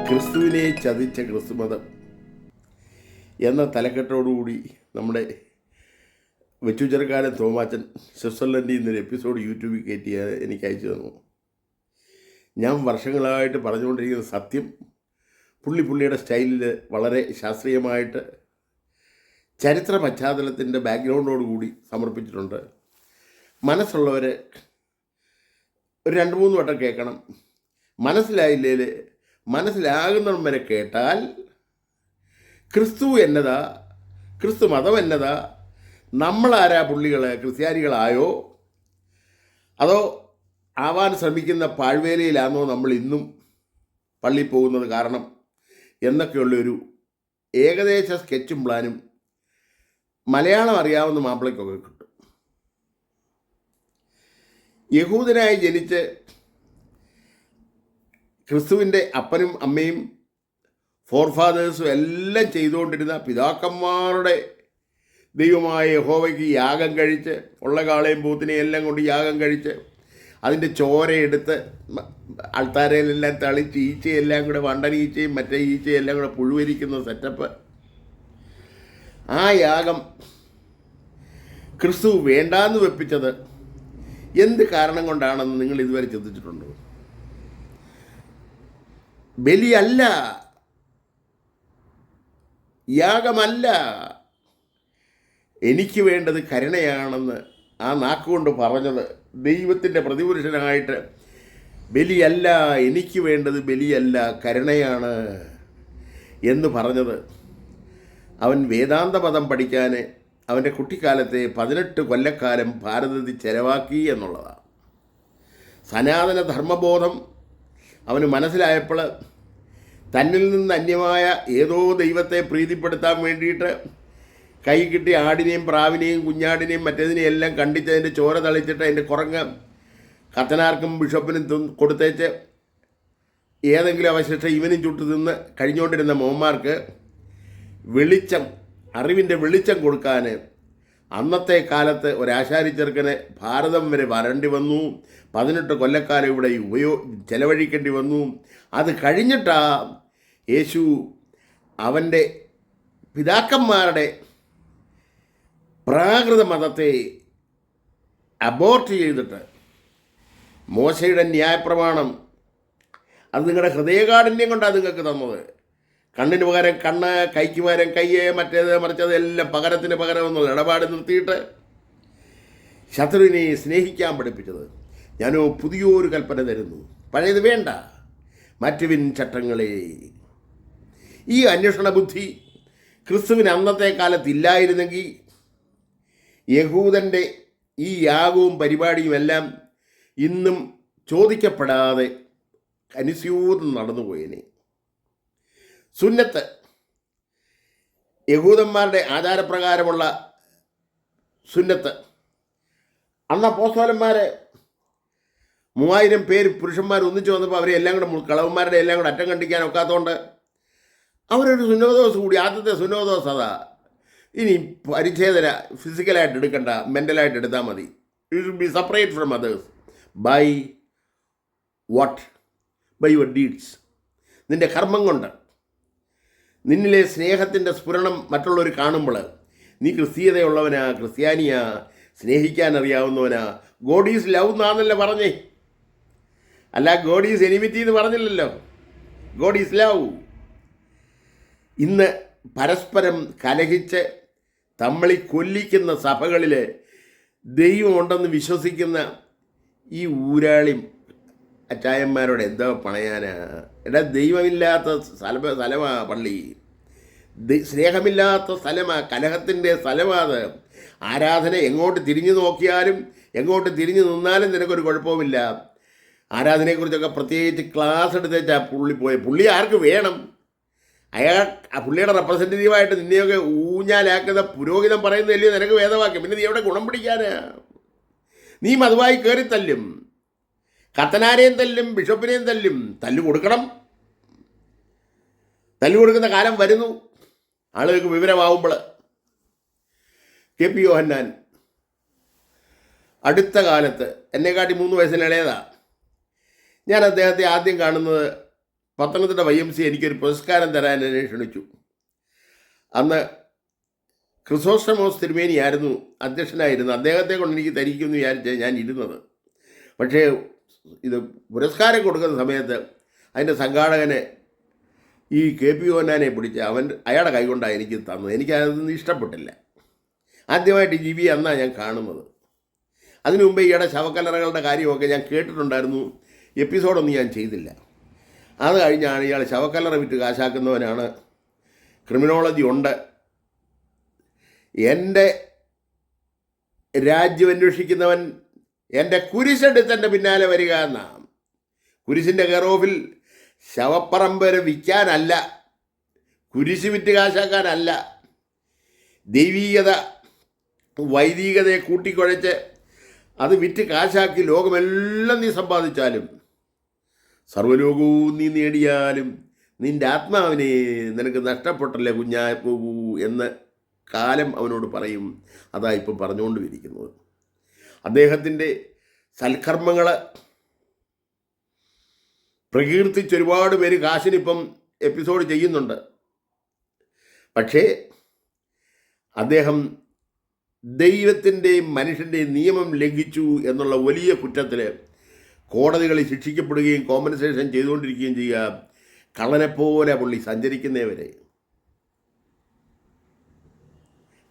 ക്രിസ്തുവിനെ ചതിച്ച ക്രിസ്തുമതം എന്ന തലക്കെട്ടോടുകൂടി നമ്മുടെ വെച്ചുചെറുക്കാരൻ തോമാച്ചൻ സ്വിറ്റ്സർലൻഡിൽ നിന്നൊരു എപ്പിസോഡ് യൂട്യൂബിൽ കയറ്റി എനിക്ക് അയച്ചു തന്നു. ഞാൻ വർഷങ്ങളായിട്ട് പറഞ്ഞുകൊണ്ടിരിക്കുന്ന സത്യം പുള്ളിയുടെ സ്റ്റൈലിൽ വളരെ ശാസ്ത്രീയമായിട്ട് ചരിത്ര പശ്ചാത്തലത്തിൻ്റെ ബാക്ക്ഗ്രൗണ്ടോടുകൂടി സമർപ്പിച്ചിട്ടുണ്ട്. മനസ്സുള്ളവർ ഒരു 2-3 വട്ടം കേൾക്കണം. മനസ്സിലായില്ലേൽ മനസ്സിലാകുന്നിടം വരെ കേട്ടാൽ ക്രിസ്തു എന്നതാ, ക്രിസ്തു മതം എന്നതാ, നമ്മളാരാ പുള്ളികൾ ക്രിസ്ത്യാനികളായോ അതോ ആവാൻ ശ്രമിക്കുന്ന പാഴ്വേലയിലാണോ നമ്മൾ ഇന്നും പള്ളി പോകുന്നത് കാരണം എന്നൊക്കെയുള്ളൊരു ഏകദേശ സ്കെച്ചും പ്ലാനും മലയാളം അറിയാവുന്ന മാപ്പിളയ്ക്കൊക്കെ കിട്ടും. യഹൂദനായി ജനിച്ച് ക്രിസ്തുവിൻ്റെ അപ്പനും അമ്മയും ഫോർഫാദേഴ്സും എല്ലാം ചെയ്തുകൊണ്ടിരുന്ന പിതാക്കന്മാരുടെ ദൈവമായ യഹോവയ്ക്ക് യാഗം കഴിച്ച് ഉള്ള കാളയും പൂത്തിനെയും എല്ലാം കൊണ്ട് യാഗം കഴിച്ച് അതിൻ്റെ ചോരയെടുത്ത് ആൾത്താരയിലെല്ലാം തളിച്ച് ഈച്ചയെല്ലാം കൂടെ വണ്ടൻ ഈച്ചയും മറ്റേ ഈച്ചയും എല്ലാം കൂടെ പുഴുവരിക്കുന്ന സെറ്റപ്പ്. ആ യാഗം ക്രിസ്തു വേണ്ടാന്ന് വെപ്പിച്ചത് എന്ത് കാരണം കൊണ്ടാണെന്ന് നിങ്ങൾ ഇതുവരെ ചിന്തിച്ചിട്ടുണ്ടോ? ബലിയല്ല, യാഗമല്ല, എനിക്ക് വേണ്ടത് കരുണയാണെന്ന് ആ നാക്കുകൊണ്ട് പറഞ്ഞത് ദൈവത്തിൻ്റെ പ്രതിപുരുഷനായിട്ട്. ബലിയല്ല, എനിക്ക് വേണ്ടത് ബലിയല്ല, കരുണയാണ് എന്ന് പറഞ്ഞത് അവൻ വേദാന്ത പദം പഠിക്കാൻ അവൻ്റെ കുട്ടിക്കാലത്തെ 18 കൊല്ലക്കാലം ഭാരതത്തിൽ ചെലവാക്കി എന്നുള്ളതാണ്. സനാതന ധർമ്മബോധം അവന് മനസ്സിലായപ്പോൾ തന്നിൽ നിന്ന് അന്യമായ ഏതോ ദൈവത്തെ പ്രീതിപ്പെടുത്താൻ വേണ്ടിയിട്ട് കൈ കിട്ടിയ ആടിനെയും പ്രാവിനെയും കുഞ്ഞാടിനെയും മറ്റേതിനെയും എല്ലാം കണ്ടിച്ച് അതിൻ്റെ ചോര തളിച്ചിട്ട് അതിൻ്റെ കുറങ്ങ് കത്തനാർക്കും ബിഷപ്പിനും കൊടുത്തേച്ച് ഏതെങ്കിലും അവശിഷ്ടം ഇവനും ചുട്ടു തിന്ന് കഴിഞ്ഞുകൊണ്ടിരുന്ന മോന്മാർക്ക് വെളിച്ചം, അറിവിൻ്റെ വെളിച്ചം കൊടുക്കാൻ അന്നത്തെ കാലത്ത് ഒരാശാരിച്ചെറുക്കന് ഭാരതം വരെ വരേണ്ടി വന്നു. 18 കൊല്ലക്കാലം ഇവിടെ ചെലവഴിക്കേണ്ടി വന്നു. അത് കഴിഞ്ഞിട്ടാണ് യേശു അവൻ്റെ പിതാക്കന്മാരുടെ പ്രാകൃത മതത്തെ അബോർട്ട് ചെയ്തിട്ട് മോശയുടെ ന്യായപ്രമാണം അത് നിങ്ങളുടെ ഹൃദയകാഠിന്യം കൊണ്ടാണ് നിങ്ങൾക്ക് തന്നത്. കണ്ണിന് പകരം കണ്ണ്, കൈക്ക് പകരം കയ്യ്, മറ്റേത് മറിച്ചത് എല്ലാം പകരത്തിന് പകരം ഒന്നും ഇടപാട് നിർത്തിയിട്ട് ശത്രുവിനെ സ്നേഹിക്കാൻ പഠിപ്പിച്ചത്. ഞാനോ പുതിയൊരു കൽപ്പന തരുന്നു, പഴയത് വേണ്ട, മാറ്റുവിൻ ചട്ടങ്ങളെ. ഈ അന്വേഷണ ബുദ്ധി ക്രിസ്തുവിന് അന്നത്തെ കാലത്ത് ഇല്ലായിരുന്നെങ്കിൽ യഹൂദൻ്റെ ഈ യാഗവും പരിപാടിയുമെല്ലാം ഇന്നും ചോദിക്കപ്പെടാതെ അനുസ്യൂതം നടന്നുപോയേനെ. സുന്നത്ത് യഹൂദന്മാരുടെ ആചാരപ്രകാരമുള്ള സുന്നത്ത് അന്ന് അപ്പോസ്തലന്മാർ 3000 പേര് പുരുഷന്മാർ ഒന്നിച്ചു വന്നപ്പോൾ അവരെ എല്ലാം കൂടെ കളവന്മാരുടെ എല്ലാം കൂടെ അറ്റം കണ്ടിക്കാൻ ഒക്കാത്തതുകൊണ്ട് അവരൊരു സുന്നതദോസ് കൂടി, ആദ്യത്തെ സുന്നതദോസ് അതാ. ഇനി പരിച്ഛേദന ഫിസിക്കലായിട്ട് എടുക്കണ്ട, മെൻ്റലായിട്ട് എടുത്താൽ മതി. You should be separate from others by what? By your deeds. നിൻ്റെ കർമ്മം കൊണ്ട് നിന്നിലെ സ്നേഹത്തിൻ്റെ സ്ഫുരണം മറ്റുള്ളവർ കാണുമ്പോൾ നീ ക്രിസ്തീയതയുള്ളവനാ, ക്രിസ്ത്യാനിയാ, സ്നേഹിക്കാൻ അറിയാവുന്നവനാ. ഗോഡ് ഈസ് ലവ് എന്നാണല്ലോ പറഞ്ഞേ, അല്ല ഗോഡ് ഈസ് എനിമിറ്റി എന്ന് പറഞ്ഞില്ലല്ലോ. God is love. ഇന്ന് പരസ്പരം കലഹിച്ച് തമ്മളി കൊല്ലിക്കുന്ന സഭകളിൽ ദൈവമുണ്ടെന്ന് വിശ്വസിക്കുന്ന ഈ ഊരാളി അച്ചായന്മാരോട് എന്താ പണയാനാ? എടാ, ദൈവമില്ലാത്ത സ്ഥലമാ പള്ളി, സ്നേഹമില്ലാത്ത സ്ഥലമാ, കലഹത്തിൻ്റെ സ്ഥലമാ അത്. ആരാധന എങ്ങോട്ട് തിരിഞ്ഞു നോക്കിയാലും എങ്ങോട്ട് തിരിഞ്ഞു നിന്നാലും നിനക്കൊരു കുഴപ്പവുമില്ല. ആരാധനയെക്കുറിച്ചൊക്കെ പ്രത്യേകിച്ച് ക്ലാസ് എടുത്തേച്ചാ പുള്ളി ആർക്ക് വേണം? പുള്ളിയുടെ റെപ്രസെൻറ്റേറ്റീവായിട്ട് നിന്നെയൊക്കെ ഊഞ്ഞാലാക്കുന്ന പുരോഹിതം പറയുന്നതല്ലയോ നിനക്ക് വേദവാക്യം. പിന്നെ നീ എവിടെ ഗുണം പിടിക്കാനാ? നീ മതുവായി കയറി തല്ലും, കത്തനാരെയും തല്ലും, ബിഷപ്പിനെയും തല്ലും. തല്ലു കൊടുക്കണം. തല്ലു കൊടുക്കുന്ന കാലം വരുന്നു. ആളുകൾക്ക് വിവരമാവുമ്പോൾ KP യോഹന്നാൻ അടുത്ത കാലത്ത് എന്നെക്കാട്ടി 3 വയസ്സിന് ഇളയതാ. ഞാൻ അദ്ദേഹത്തെ ആദ്യം കാണുന്നത് പത്തനംതിട്ട YMC എനിക്കൊരു പുരസ്കാരം തരാൻ എന്നെ ക്ഷണിച്ചു. അന്ന് ക്രിസോസ്റ്റമോസ് തിരുമേനിയായിരുന്നു അധ്യക്ഷനായിരുന്നു. അദ്ദേഹത്തെ കൊണ്ട് എനിക്ക് തരിക്കുമെന്ന് വിചാരിച്ച് ഞാൻ ഇരുന്നത്. പക്ഷേ ഇത് പുരസ്കാരം കൊടുക്കുന്ന സമയത്ത് അതിൻ്റെ സംഘാടകനെ ഈ KP ഓനാനെ പിടിച്ച് അയാളുടെ കൈകൊണ്ടാണ് എനിക്ക് തന്നത്. എനിക്കതൊന്നും ഇഷ്ടപ്പെട്ടില്ല. ആദ്യമായിട്ട് ജീവി അന്നാണ് ഞാൻ കാണുന്നത്. അതിനു മുമ്പേ ഈയിടെ ശവക്കല്ലറകളുടെ കാര്യമൊക്കെ ഞാൻ കേട്ടിട്ടുണ്ടായിരുന്നു. എപ്പിസോഡൊന്നും ഞാൻ ചെയ്തില്ല. അത് കഴിഞ്ഞാണ് ഇയാൾ ശവക്കല്ലറ വിറ്റ് കാശാക്കുന്നവനാണ്, ക്രിമിനോളജി ഉണ്ട്, എൻ്റെ രാജ്യം അന്വേഷിക്കുന്നവൻ, എൻ്റെ കുരിശെടുത്തെൻ്റെ പിന്നാലെ വരിക എന്നാണ്. കുരിശിൻ്റെ കെയർ ഓഫിൽ ശവപ്പറമ്പ് വരെ വിൽക്കാനല്ല, കുരിശ് വിറ്റ് കാശാക്കാനല്ല. ദൈവീകത വൈദികതയെ കൂട്ടിക്കുഴച്ച് അത് വിറ്റ് കാശാക്കി ലോകമെല്ലാം നീ സമ്പാദിച്ചാലും സർവ്വലോകവും നീ നേടിയാലും നിൻ്റെ ആത്മാവിനെ നിനക്ക് നഷ്ടപ്പെട്ടല്ലേ കുഞ്ഞാപ്പൂ എന്ന് കാലം അവനോട് പറയും. അതാ ഇപ്പം പറഞ്ഞുകൊണ്ടിരിക്കുന്നത്. അദ്ദേഹത്തിൻ്റെ സൽക്കർമ്മങ്ങൾ പ്രകീർത്തിച്ച് ഒരുപാട് പേര് കാശിനിപ്പം എപ്പിസോഡ് ചെയ്യുന്നുണ്ട്. പക്ഷേ അദ്ദേഹം ദൈവത്തിൻ്റെയും മനുഷ്യൻ്റെയും നിയമം ലംഘിച്ചു എന്നുള്ള വലിയ കുറ്റത്തിൽ കോടതികളിൽ ശിക്ഷിക്കപ്പെടുകയും കോമ്പൻസേഷൻ ചെയ്തുകൊണ്ടിരിക്കുകയും ചെയ്യുക. കള്ളനെപ്പോലെ പുള്ളി സഞ്ചരിക്കുന്നവരെ.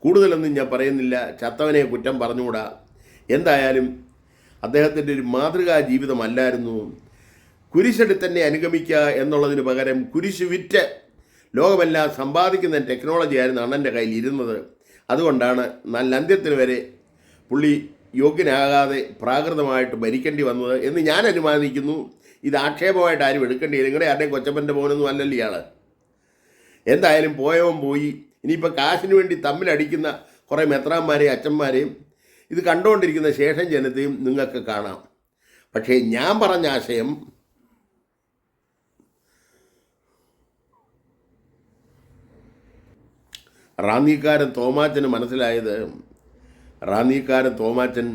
കൂടുതലൊന്നും ഞാൻ പറയുന്നില്ല, ചത്തവനെ കുറ്റം പറഞ്ഞുകൂടാ. എന്തായാലും അദ്ദേഹത്തിൻ്റെ ഒരു മാതൃകാ ജീവിതമല്ലായിരുന്നു. കുരിശെടുത്തന്നെ അനുഗമിക്കുക എന്നുള്ളതിന് പകരം കുരിശ് വിറ്റ് ലോകമെല്ലാം സമ്പാദിക്കുന്ന ടെക്നോളജി ആയിരുന്നു അണ്ണൻ്റെ കയ്യിൽ ഇരുന്നത്. അതുകൊണ്ടാണ് നല്ല അന്ത്യത്തിന് വരെ പുള്ളി യോഗ്യനാകാതെ പ്രാകൃതമായിട്ട് ഭരിക്കേണ്ടി വന്നത് എന്ന് ഞാൻ അനുമാനിക്കുന്നു. ഇത് ആക്ഷേപമായിട്ട് ആരും എടുക്കേണ്ടി. നിങ്ങളുടെ ആരുടെയും കൊച്ചപ്പൻ്റെ മോനൊന്നും അല്ലല്ലോ ഇയാൾ. എന്തായാലും പോയവൻ പോയി. ഇനിയിപ്പോൾ കാശിന് വേണ്ടി തമ്മിലടിക്കുന്ന കുറേ മെത്രാന്മാരെയും അച്ഛന്മാരെയും ഇത് കണ്ടുകൊണ്ടിരിക്കുന്ന ശേഷം ജനത്തെയും നിങ്ങൾക്ക് കാണാം. പക്ഷേ ഞാൻ പറഞ്ഞ ആശയം റാന്നിക്കാരൻ തോമാച്ചന് മനസ്സിലായത്, റാന്നിക്കാരൻ തോമാച്ചൻ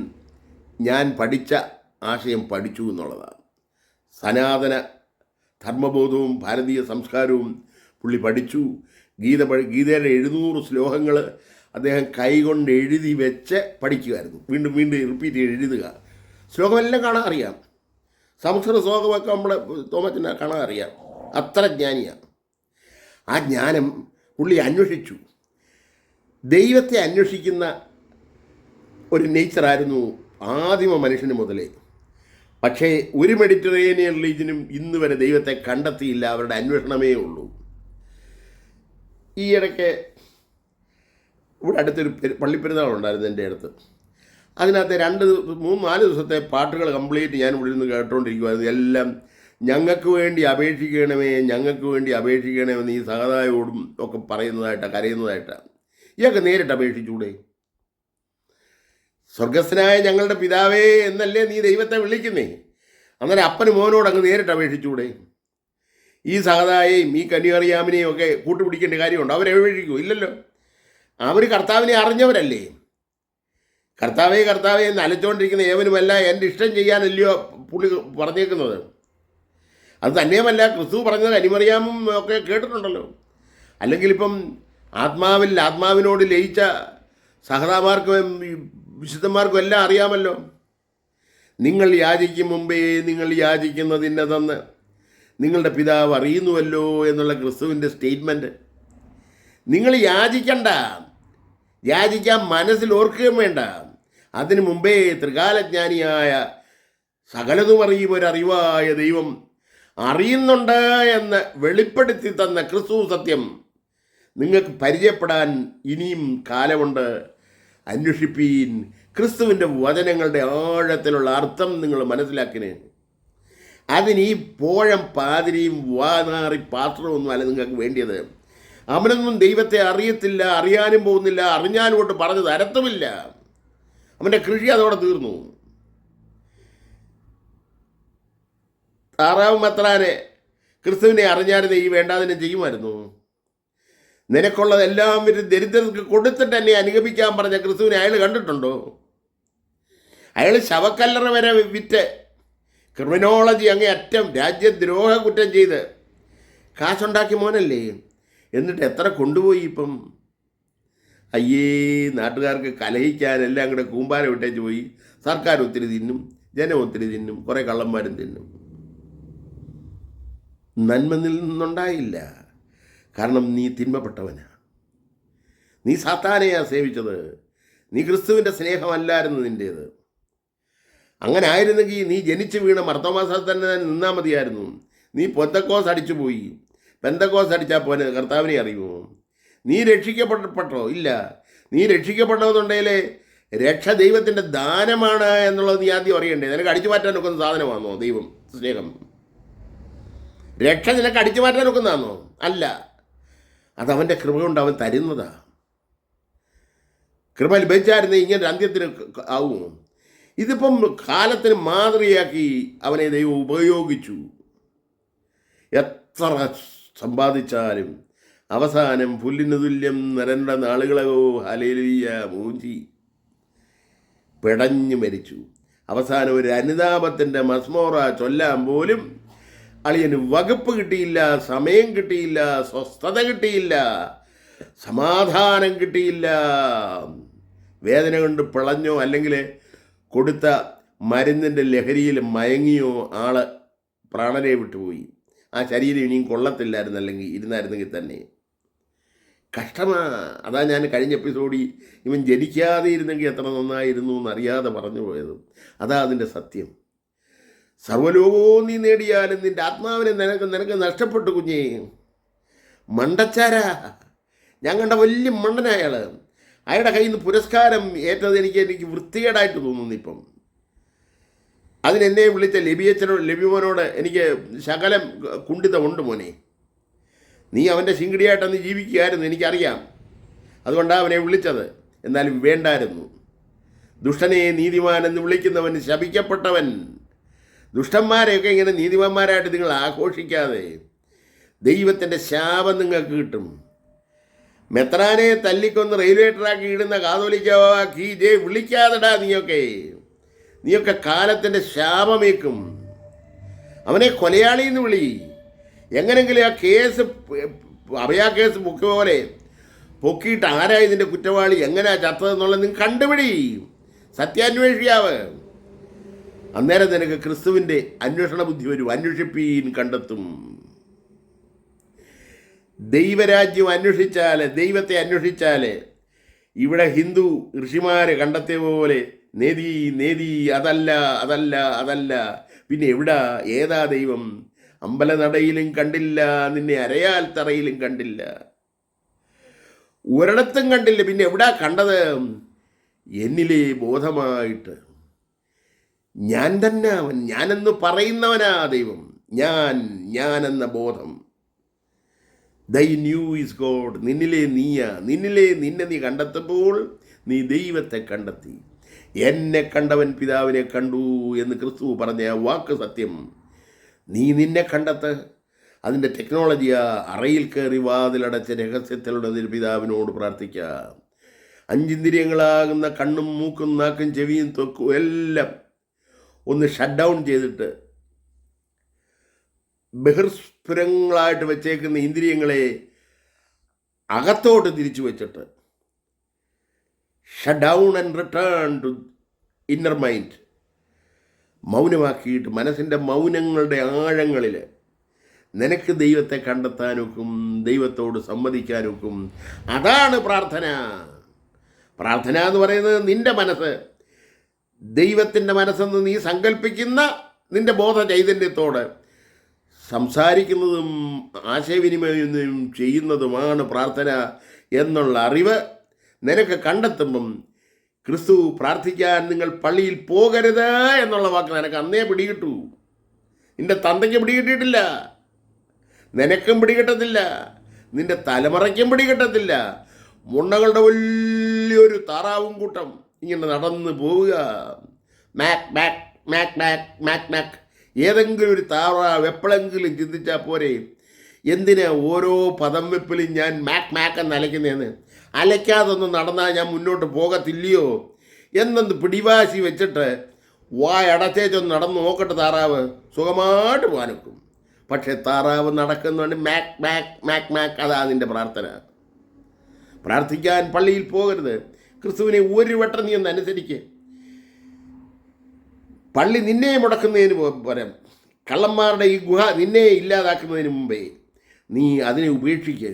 ഞാൻ പഠിച്ച ആശയം പഠിച്ചു എന്നുള്ളതാണ്. സനാതന ധർമ്മബോധവും ഭാരതീയ സംസ്കാരവും പുള്ളി പഠിച്ചു. ഗീതയുടെ 700 ശ്ലോകങ്ങൾ അദ്ദേഹം കൈകൊണ്ട് എഴുതി വെച്ച് പഠിക്കുമായിരുന്നു. വീണ്ടും വീണ്ടും റിപ്പീറ്റ് ചെയ്ത് എഴുതുക. ശ്ലോകമെല്ലാം കാണാൻ അറിയാം. സംസ്കൃത ശ്ലോകമൊക്കെ നമ്മുടെ തോമച്ചനെ കാണാൻ അറിയാം. അത്ര ജ്ഞാനിയാണ്. ആ ജ്ഞാനം പുള്ളി അന്വേഷിച്ചു. ദൈവത്തെ അന്വേഷിക്കുന്ന ഒരു നേച്ചറായിരുന്നു ആദിമ മനുഷ്യന് മുതലേ. പക്ഷേ ഒരു മെഡിറ്ററേനിയൻ റിലീജിയനും ഇന്ന് വരെ ദൈവത്തെ കണ്ടെത്തിയില്ല. അവരുടെ അന്വേഷണമേ ഉള്ളൂ. ഈ ഇടയ്ക്ക് ഇവിടെ അടുത്തൊരു പള്ളിപ്പെരുന്നാളുണ്ടായിരുന്നു എൻ്റെ അടുത്ത്. അതിനകത്ത് 3-4 ദിവസത്തെ പാട്ടുകൾ കംപ്ലീറ്റ് ഞാൻ ഇവിടെ നിന്ന് കേട്ടുകൊണ്ടിരിക്കുമായിരുന്നു. എല്ലാം ഞങ്ങൾക്ക് വേണ്ടി അപേക്ഷിക്കണമേ, ഞങ്ങൾക്ക് വേണ്ടി അപേക്ഷിക്കണമെന്ന് ഈ സഹതായോടും ഒക്കെ പറയുന്നതായിട്ടാണ്, കരയുന്നതായിട്ടാണ്. ഇയാൾക്ക് നേരിട്ട് അപേക്ഷിച്ചൂടെ? സ്വർഗസ്ഥനായ ഞങ്ങളുടെ പിതാവേ എന്നല്ലേ നീ ദൈവത്തെ വിളിക്കുന്നേ? അന്നേരം അപ്പന് മോനോട് അങ്ങ് നേരിട്ട് അപേക്ഷിച്ചൂടെ? ഈ സഹതായെയും ഈ കന്യാറിയാമിനെയും ഒക്കെ കൂട്ടുപിടിക്കേണ്ട കാര്യമുണ്ടോ? അവരപേക്ഷിക്കൂ? ഇല്ലല്ലോ. അവർ കർത്താവിനെ അറിഞ്ഞവരല്ലേ. കർത്താവേ കർത്താവേ എന്ന് അലച്ചുകൊണ്ടിരിക്കുന്ന ഏവനുമല്ല എൻ്റെ ഇഷ്ടം ചെയ്യാനല്ലയോ പുള്ളി പറഞ്ഞേക്കുന്നത്. അത് തന്നെയുമല്ല, ക്രിസ്തു പറഞ്ഞത് അനിമറിയാമും ഒക്കെ കേട്ടിട്ടുണ്ടല്ലോ. അല്ലെങ്കിൽ ഇപ്പം ആത്മാവിനോട് ലയിച്ച സഹതാമാർക്കും വിശുദ്ധന്മാർക്കും എല്ലാം അറിയാമല്ലോ. നിങ്ങൾ യാചിക്കും മുമ്പേ നിങ്ങൾ യാചിക്കുന്നത് ഇന്നതെന്ന് നിങ്ങളുടെ പിതാവ് അറിയുന്നുവല്ലോ എന്നുള്ള ക്രിസ്തുവിൻ്റെ സ്റ്റേറ്റ്മെൻറ്റ്. നിങ്ങൾ യാചിക്കണ്ട, യാചിക്കാൻ മനസ്സിൽ ഓർക്കുകയും വേണ്ട. അതിനു മുമ്പേ ത്രികാലജ്ഞാനിയായ സകലതും അറിയും ഒരറിവായ ദൈവം അറിയുന്നുണ്ട് എന്ന് വെളിപ്പെടുത്തി തന്ന ക്രിസ്തു സത്യം നിങ്ങൾക്ക് പരിചയപ്പെടാൻ ഇനിയും കാലമുണ്ട്. അന്വേഷിപ്പീൻ. ക്രിസ്തുവിൻ്റെ വചനങ്ങളുടെ ആഴത്തിലുള്ള അർത്ഥം നിങ്ങൾ മനസ്സിലാക്കിന്. അതിന് ഈ പോഴം പാതിരിയും വാനാറി പാത്രമൊന്നും അല്ല നിങ്ങൾക്ക് വേണ്ടിയത്. അവനൊന്നും ദൈവത്തെ അറിയത്തില്ല, അറിയാനും പോകുന്നില്ല, അറിഞ്ഞാലും കൊണ്ട് പറഞ്ഞു തരത്തുമില്ല. അവൻ്റെ കൃഷി അതോടെ തീർന്നു. താറാവ് മെത്രാനെ ക്രിസ്തുവിനെ അറിഞ്ഞാലും ഈ വേണ്ടാതിനെ ചെയ്യുമായിരുന്നു. നിനക്കുള്ളതെല്ലാം ദരിദ്രർക്ക് കൊടുത്തിട്ട് എന്നെ അനുഗമിക്കാൻ പറഞ്ഞ ക്രിസ്തുവിനെ അയാൾ കണ്ടിട്ടുണ്ടോ? അയാൾ ശവക്കല്ലറ വരെ വിറ്റ് ക്രിമിനോളജി അങ്ങേ അറ്റം രാജ്യദ്രോഹ കുറ്റം ചെയ്ത് കാശുണ്ടാക്കിയ മോനല്ലേ, എന്നിട്ട് എത്ര കൊണ്ടുപോയി ഇപ്പം? അയ്യേ, നാട്ടുകാർക്ക് കലഹിക്കാൻ എല്ലാം കൂടെ കൂമ്പാരം വിട്ടേച്ച് പോയി. സർക്കാർ ഒത്തിരി തിന്നും, ജനം ഒത്തിരി തിന്നും, കുറേ കള്ളന്മാരും തിന്നും. നന്മ നിന്നുണ്ടായില്ല. കാരണം നീ തിന്മപ്പെട്ടവനാ. നീ സാത്താനെയാ സേവിച്ചത്. നീ ക്രിസ്തുവിൻ്റെ സ്നേഹമല്ലായിരുന്നു നിൻ്റേത്. അങ്ങനെ ആയിരുന്നെങ്കിൽ നീ ജനിച്ചു വീണ മർത്തോമാസത്തിൽ തന്നെ നിന്നാൽ മതിയായിരുന്നു. നീ പെന്തക്കോസ് അടിച്ചു പോയി. പെന്തക്കോസ് അടിച്ചാൽ പോലെ കർത്താവിനെ അറിയുമോ? നീ രക്ഷിക്കപ്പെട്ടോ? ഇല്ല. നീ രക്ഷിക്കപ്പെട്ടതെന്നുണ്ടെങ്കിൽ രക്ഷ ദൈവത്തിൻ്റെ ദാനമാണ് എന്നുള്ളത് നീ ആദ്യം അറിയണ്ടേ. നിനക്ക് അടിച്ചു മാറ്റാൻ ഒക്കുന്ന സാധനമാണോ ദൈവം സ്നേഹം? രക്ഷ നിനക്ക് അടിച്ചു മാറ്റാൻ ഒക്കുന്നതാണോ? അല്ല. അതവൻ്റെ കൃപ കൊണ്ട് അവൻ തരുന്നതാ. കൃപ ലഭിച്ചായിരുന്നു ഇങ്ങനെ അന്ത്യത്തിന് ആവുമോ? ഇതിപ്പം കാലത്തിന് മാതൃകയാക്കി അവനെ ദൈവം ഉപയോഗിച്ചു. എത്ര സമ്പാദിച്ചാലും അവസാനം പുല്ലിന് തുല്യം നിരണ്ട നാളുകളോ ഹല്ലേലൂയ മൂഞ്ചി പിടഞ്ഞു മരിച്ചു. അവസാനം ഒരു അനുതാപത്തിൻ്റെ മസ്മോറ ചൊല്ലാൻ പോലും അളിയന് വകുപ്പ് കിട്ടിയില്ല, സമയം കിട്ടിയില്ല, സ്വസ്ഥത കിട്ടിയില്ല, സമാധാനം കിട്ടിയില്ല. വേദന കൊണ്ട് പിളഞ്ഞോ അല്ലെങ്കിൽ കൊടുത്ത മരുന്നിൻ്റെ ലഹരിയിൽ മയങ്ങിയോ ആള് പ്രാണനെ വിട്ടുപോയി. ആ ശരീരം ഇനിയും കൊള്ളത്തില്ലായിരുന്നു, അല്ലെങ്കിൽ ഇരുന്നായിരുന്നെങ്കിൽ തന്നെ കഷ്ടമാ. അതാ ഞാൻ കഴിഞ്ഞ എപ്പിസോഡിൽ ഇവൻ ജനിക്കാതെ ഇരുന്നെങ്കിൽ എത്ര നന്നായിരുന്നു എന്നറിയാതെ പറഞ്ഞു പോയത്. അതാ അതിൻ്റെ സത്യം. സർവ്വലോകവും നീ നേടിയാലും നിൻ്റെ ആത്മാവിനെ നിനക്ക് നഷ്ടപ്പെട്ടു കുഞ്ഞേ. മണ്ടച്ചാരാ. ഞാൻ കണ്ട വലിയ മണ്ടനായ അയാൾ. അയാളുടെ കയ്യിൽ നിന്ന് പുരസ്കാരം ഏറ്റത് എനിക്ക് വൃത്തികേടായിട്ട് തോന്നുന്നു ഇപ്പം. അതിനെന്നെ വിളിച്ച ലബിമോനോട് എനിക്ക് ശകലം കുണ്ഠിതമുണ്ട് മോനെ. നീ അവൻ്റെ ശിങ്കിടിയായിട്ടന്ന് ജീവിക്കുകയായിരുന്നു, എനിക്കറിയാം. അതുകൊണ്ടാണ് അവനെ വിളിച്ചത്. എന്നാലും വേണ്ടായിരുന്നു. ദുഷ്ടനെ നീതിമാൻ എന്ന് വിളിക്കുന്നവൻ ശപിക്കപ്പെട്ടവൻ. ദുഷ്ടന്മാരെയൊക്കെ ഇങ്ങനെ നീതിമാന്മാരായിട്ട് നിങ്ങൾ ആഘോഷിക്കാതെ ദൈവത്തിൻ്റെ ശാപം നിങ്ങൾക്ക് കിട്ടും. മെത്രാനെ തല്ലിക്കൊന്ന് റെയിൽവേ ട്രാക്ക് ഇടുന്ന കാതോലിക്കാക്കി വിളിക്കാതെടാ. നീയൊക്കെ കാലത്തിൻ്റെ ശാപമേക്കും. അവനെ കൊലയാളിന്ന് വിളി. എങ്ങനെങ്കിലും ആ കേസ് അഭയാ കേസ് പൊക്കിയ പോലെ പൊക്കിയിട്ട് ആരാ ഇതിൻ്റെ കുറ്റവാളി, എങ്ങനെയാ ചത്തതെന്നുള്ളത് നിങ്ങൾ കണ്ടുപിടി. സത്യാന്വേഷിയാവ്. അന്നേരം നിനക്ക് ക്രിസ്തുവിൻ്റെ അന്വേഷണ ബുദ്ധി വരും. അന്വേഷിപ്പീൻ കണ്ടെത്തും. ദൈവരാജ്യം അന്വേഷിച്ചാൽ, ദൈവത്തെ അന്വേഷിച്ചാൽ ഇവിടെ ഹിന്ദു ഋഷിമാരെ കണ്ടെത്തിയ പോലെ നേതി നേതി അതല്ല അതല്ല അതല്ല. പിന്നെ എവിടാ? ഏതാ ദൈവം? അമ്പലനടയിലും കണ്ടില്ല, നിന്നെ അരയാൽ തറയിലും കണ്ടില്ല, ഒരിടത്തും കണ്ടില്ല. പിന്നെ എവിടാ കണ്ടത്? എന്നിലെ ബോധമായിട്ട്. ഞാൻ തന്നെ അവൻ, ഞാനെന്ന് പറയുന്നവനാ ദൈവം. ഞാനെന്ന ബോധം. ദൈ ന്യൂ ഈസ് ഗോഡ്. നിന്നിലെ നിന്നെ നീ കണ്ടെത്തുമ്പോൾ നീ ദൈവത്തെ കണ്ടെത്തി. എന്നെ കണ്ടവൻ പിതാവിനെ കണ്ടു എന്ന് ക്രിസ്തു പറഞ്ഞ ആ വാക്ക് സത്യം. നീ നിന്നെ കണ്ടെത്ത്. അതിൻ്റെ ടെക്നോളജിയാ. അറയിൽ കയറി വാതിലടച്ച രഹസ്യത്തിലുള്ളതിൽ പിതാവിനോട് പ്രാർത്ഥിക്കുക. 5 ഇന്ദ്രിയങ്ങളാകുന്ന കണ്ണും മൂക്കും നാക്കും ചെവിയും ത്വക്കും എല്ലാം ഒന്ന് ഷട്ട് ഡൗൺ ചെയ്തിട്ട് ബഹിർസ്ഫുരങ്ങളായിട്ട് വെച്ചേക്കുന്ന ഇന്ദ്രിയങ്ങളെ അകത്തോട്ട് തിരിച്ചു വെച്ചിട്ട് shut down and return to inner mind. മൗനമാക്കിയിട്ട് മനസ്സിൻ്റെ മൗനങ്ങളുടെ ആഴങ്ങളിൽ നിനക്ക് ദൈവത്തെ കണ്ടെത്താനൊക്കും, ദൈവത്തോട് സമ്മതിക്കാനൊക്കും. അതാണ് പ്രാർത്ഥന. പ്രാർത്ഥന എന്ന് പറയുന്നത് നിൻ്റെ മനസ്സ്, ദൈവത്തിൻ്റെ മനസ്സെന്ന് നീ സങ്കല്പിക്കുന്ന നിൻ്റെ ബോധ ചൈതന്യത്തോട് സംസാരിക്കുന്നതും ആശയവിനിമയം ചെയ്യുന്നതുമാണ് പ്രാർത്ഥന എന്നുള്ള അറിവ് നിനക്ക് കണ്ടെത്തുമ്പം ക്രിസ്തു പ്രാർത്ഥിക്കാൻ നിങ്ങൾ പള്ളിയിൽ പോകരുത് എന്നുള്ള വാക്ക് നിനക്ക് അന്നേ പിടികിട്ടു. നിൻ്റെ തന്തയ്ക്ക് പിടികിട്ടിയിട്ടില്ല, നിനക്കും പിടികിട്ടത്തില്ല, നിൻ്റെ തലമുറയ്ക്കും പിടികിട്ടത്തില്ല. മുണ്ണകളുടെ വലിയൊരു താറാവും കൂട്ടം ഇങ്ങനെ നടന്ന് പോവുക. Mac Mac Mac Mac Mac Mac. ഏതെങ്കിലും ഒരു താറാവ് എപ്പോഴെങ്കിലും ചിന്തിച്ചാൽ പോരെ, എന്തിനാ ഓരോ പദം വെപ്പിലും ഞാൻ മാക് മാക് എന്ന് അലയ്ക്കുന്നതെന്ന്? അലയ്ക്കാതൊന്നും നടന്നാൽ ഞാൻ മുന്നോട്ട് പോകത്തില്ലയോ എന്നൊന്ന് പിടിവാശി വെച്ചിട്ട് വായടച്ചേച്ചൊന്ന് നടന്ന് നോക്കട്ടെ. താറാവ് സുഖമായിട്ട് പോകാനൊക്കും. പക്ഷെ താറാവ് നടക്കുന്നുണ്ട് മാക് മാക് മാക് മാക്. അതാ നിൻ്റെ പ്രാർത്ഥന. പ്രാർത്ഥിക്കാൻ പള്ളിയിൽ പോകരുത്. ക്രിസ്തുവിനെ ഒരു വട്ടം നീ ഒന്ന് അനുസരിക്ക്. പള്ളി നിന്നെ മുടക്കുന്നതിന് പകരം കള്ളന്മാരുടെ ഈ ഗുഹ നിന്നെ ഇല്ലാതാക്കുന്നതിന് മുമ്പേ നീ അതിനെ ഉപേക്ഷിക്കുക.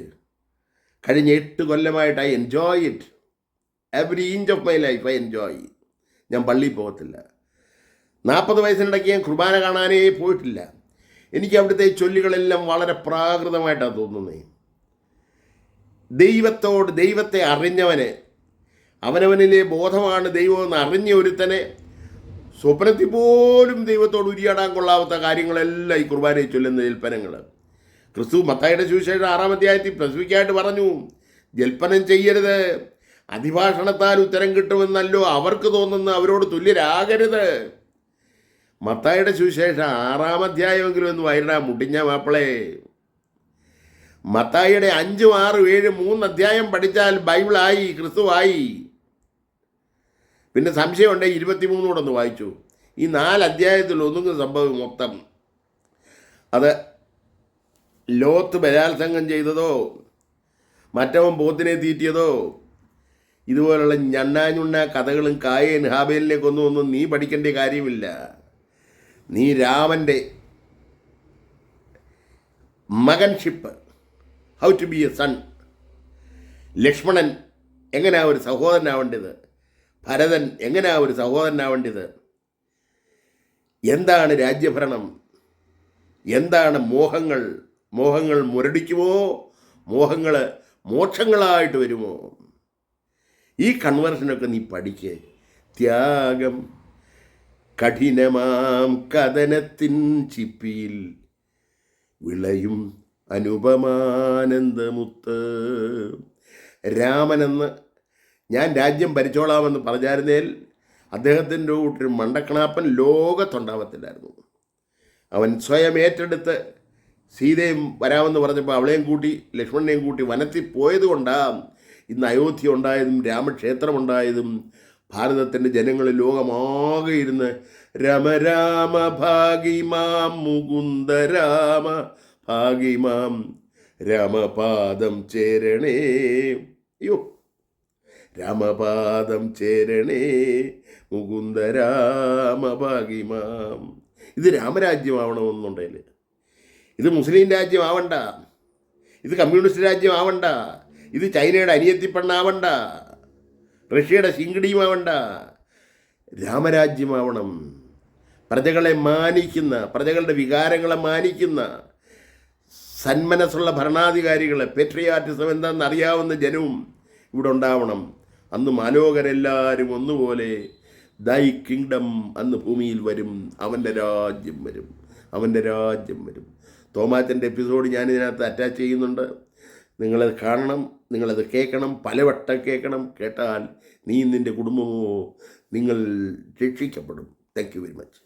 കഴിഞ്ഞ 8 കൊല്ലമായിട്ട് I enjoy it. Every inch of my life I enjoy. ഞാൻ പള്ളിയിൽ പോകത്തില്ല. 40 വയസ്സിനിടയ്ക്ക് ഞാൻ കുർബാന കാണാനേ പോയിട്ടില്ല. എനിക്ക് അവിടുത്തെ ചൊല്ലുകളെല്ലാം വളരെ പ്രാകൃതമായിട്ടാണ് തോന്നുന്നത്. ദൈവത്തെ അറിഞ്ഞവന്, അവനവനിലെ ബോധമാണ് ദൈവമെന്ന് അറിഞ്ഞ ഒരുത്തനെ സ്വപ്നത്തിൽ പോലും ദൈവത്തോട് ഉരിയാടാൻ കൊള്ളാവാത്ത കാര്യങ്ങളെല്ലാം ഈ കുർബാനയിൽ ചൊല്ലുന്ന ജൽപ്പനങ്ങൾ. ക്രിസ്തു മത്തായിയുടെ സുവിശേഷം 6-ാം അധ്യായത്തിൽ സ്പെസിഫിക്കായിട്ട് പറഞ്ഞു, ജൽപ്പനം ചെയ്യരുത്, അതിഭാഷണത്താൽ ഉത്തരം കിട്ടുമെന്നല്ലോ അവർക്ക് തോന്നുന്ന അവരോട് തുല്യരാകരുത്. മത്തായിയുടെ സുവിശേഷം 6-ാം അധ്യായമെങ്കിലും ഒന്ന് വായിടാ മുടിഞ്ഞ മാപ്പിളേ. മത്തായിയുടെ 5, 6, 7, 3 അധ്യായം പഠിച്ചാൽ ബൈബിളായി, ക്രിസ്തുവായി. പിന്നെ സംശയമുണ്ടെങ്കിൽ 23 കൂടെ ഒന്ന് വായിച്ചു. ഈ 4 അധ്യായത്തിൽ ഒന്നുങ്ങുന്ന സംഭവം മൊത്തം അത് ലോത്ത് ബലാത്സംഗം ചെയ്തതോ മറ്റവൻ പോത്തിനെ തീറ്റിയതോ ഇതുപോലുള്ള ഞണ്ണാഞ്ഞുണ്ണ കഥകളും കായേൻ ഹാബേലിനെ കൊന്നൊന്നും നീ പഠിക്കേണ്ട കാര്യമില്ല. നീ രാമൻ്റെ മകൻഷിപ്പ്, how to be a son, Lakshmanan എങ്ങനെയാ ഒരു സഹോദരനാവേണ്ടത്, ഭരതൻ എങ്ങനെയാ ഒരു സഹോദരനാവേണ്ടത്, എന്താണ് രാജ്യഭരണം, എന്താണ് മോഹങ്ങൾ, മോഹങ്ങൾ മുരടിക്കുമോ, മോഹങ്ങൾ മോക്ഷങ്ങളായിട്ട് വരുമോ, ഈ കൺവേർഷനൊക്കെ നീ പഠിക്ക്. ത്യാഗം കഠിനമാം കഥനത്തിൻ ചിപ്പിയിൽ വിളയും അനുപമാനന്ദമുത്ത്. രാമനെന്ന് ഞാൻ രാജ്യം ഭരിച്ചോളാമെന്ന് പറഞ്ഞായിരുന്നേൽ അദ്ദേഹത്തിൻ്റെ കൂട്ടൊരു മണ്ടക്കണാപ്പൻ ലോകത്തുണ്ടാവത്തില്ലായിരുന്നു. അവൻ സ്വയം ഏറ്റെടുത്ത് സീതയും വരാമെന്ന് പറഞ്ഞപ്പോൾ അവളെയും കൂട്ടി ലക്ഷ്മണനെയും കൂട്ടി വനത്തിൽ പോയതുകൊണ്ടാണ് ഇന്ന് അയോധ്യ ഉണ്ടായതും രാമക്ഷേത്രം ഉണ്ടായതും ഭാരതത്തിൻ്റെ ജനങ്ങൾ ലോകമാകെ ഇരുന്ന് രമ രാമ ഭാഗിമാം മുകുന്ദ രാമ ഭാഗിമാം രാമപാദം ചേരണേ, അയ്യോ രാമപാദം ചേരണേ മുകുന്ദ രാമ ഭാഗിമാം. ഇത് രാമരാജ്യമാവണമെന്നുണ്ടെങ്കിൽ ഇത് മുസ്ലിം രാജ്യമാവണ്ട, ഇത് കമ്മ്യൂണിസ്റ്റ് രാജ്യമാവണ്ട, ഇത് ചൈനയുടെ അനിയത്തിപ്പെണ്ണാവണ്ട, റഷ്യയുടെ ശിങ്കിടിയുമാവണ്ട. രാമരാജ്യമാവണം. പ്രജകളെ മാനിക്കുന്ന, പ്രജകളുടെ വികാരങ്ങളെ മാനിക്കുന്ന സന്മനസ്സുള്ള ഭരണാധികാരികളെ, പെട്രിയാറ്റിസം എന്താണെന്ന് അറിയാവുന്ന ജനവും ഇവിടെ ഉണ്ടാവണം. അന്ന് മാലോകരെല്ലാവരും ഒന്നുപോലെ ദൈ കിങ്ഡം അന്ന് ഭൂമിയിൽ വരും, അവൻ്റെ രാജ്യം വരും, അവൻ്റെ രാജ്യം വരും. തോമാച്ചൻ്റെ എപ്പിസോഡ് ഞാനിതിനകത്ത് അറ്റാച്ച് ചെയ്യുന്നുണ്ട്. നിങ്ങളത് കാണണം, നിങ്ങളത് കേൾക്കണം, പലവട്ടം കേൾക്കണം. കേട്ടാൽ നീ നിൻ്റെ കുടുംബമോ നിങ്ങൾ രക്ഷിക്കപ്പെടും. Thank you very much.